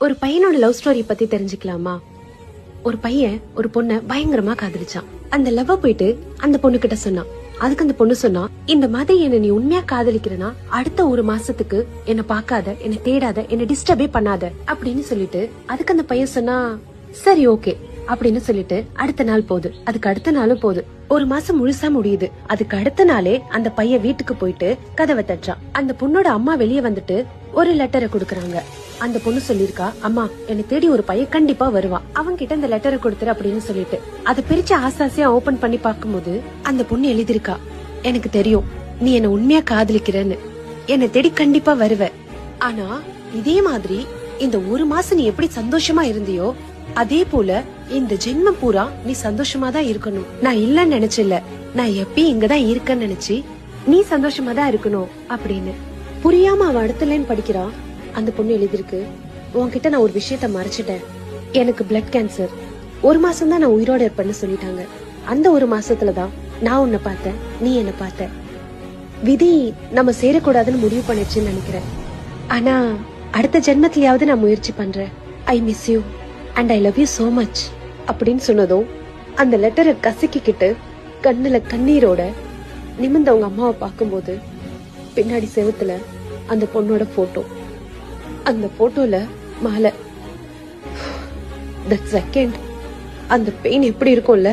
ஒரு பையனோட love story பத்தி தெரிஞ்சுக்கலாமா? ஒரு பையன் ஒரு பொண்ண பயங்கரமா காதலிச்சான். அந்த லவ் போயிட்டு அந்த பொண்ணு கிட்ட சொன்னான். அதுக்கு அந்த பொண்ணு சொன்னா, இந்த மாதிரி என்ன நீ உண்மையா காதலிக்கிறனா அடுத்த ஒரு மாசத்துக்கு என்ன பாக்காத, என்ன தேடாத, என்ன டிஸ்டர்பே பண்ணாத அப்படின்னு சொல்லிட்டு அதுக்கு அந்த பையன் சொன்னா, சரி ஓகே அப்படின்னு சொல்லிட்டு அடுத்த நாள் போகுது, அதுக்கு அடுத்த நாளும் போகுது. ஒரு மாசம் முழுசா முடியுது. அதுக்கு அடுத்த நாளே அந்த பையன் வீட்டுக்கு போயிட்டு கதவை தட்டுறான். அந்த பொண்ணோட அம்மா வெளியே வந்துட்டு ஒரு லெட்டரை கொடுக்கறாங்க. அந்த பொண்ணு சொல்லிருக்கா, அம்மா என்னை தேடி ஒரு பையன் கண்டிப்பா வருவான், அவங்க கிட்ட இந்த லெட்டரை கொடுத்துரு அப்படின்னு சொல்லிட்டு அதை பிரிச்சு ஆசாசியா ஓபன் பண்ணி பாக்கும்போது அந்த பொண்ணு எழுதிருக்கா, எனக்கு தெரியும் நீ என்ன உண்மையா காதலிக்கிறன்னு, என்னை தேடி கண்டிப்பா வருவ. ஆனா இதே மாதிரி இந்த ஒரு மாசம் நீ எப்படி சந்தோஷமா இருந்தியோ அதே போல இந்த ஜென்மம் பூரா நீ சந்தோஷமா தான் இருக்கணும். நான் இல்லன்னு நினைச்சில்ல, நான் எப்பயும் இங்கதான் இருக்கேன்னு நினைச்சு நீ சந்தோஷமா தான் இருக்கணும் அப்படின்னு. புரியாம அவ அடுத்த லைன் படிக்கிறா. அந்த பொண்ணு எழுதிருக்கு, உன்கிட்ட நான் ஒரு விஷயத்த மறைச்சிட்டேன். எனக்கு பிளட் கேன்சர். ஒரு மாசம் தான் நான் உயிரோட இருப்பேன்னு சொல்லிட்டாங்க. அந்த ஒரு மாசத்துலதான் நான் உன்னை பார்த்தேன், நீ என்ன பார்த்த. விதி நம்ம சேரக்கூடாதுன்னு முடிவு பண்ணிடுச்சுன்னு நினைக்கிறேன். ஆனா அடுத்த ஜென்மத்திலயாவது நான் முயற்சி பண்றேன். I miss you and I love you so much அப்படின்னு சொன்னதும் அந்த லெட்டரை கசக்கிக்கிட்டு கண்ணுல கண்ணீரோட நிமிர்ந்த அவங்க அம்மாவை பார்க்கும்போது பின்னாடி செவுத்துல அந்த பொண்ணோட போட்டோ. அந்த போட்டோல மாலை. தட் செகண்ட் அந்த பெயின் எப்படி இருக்கும்ல.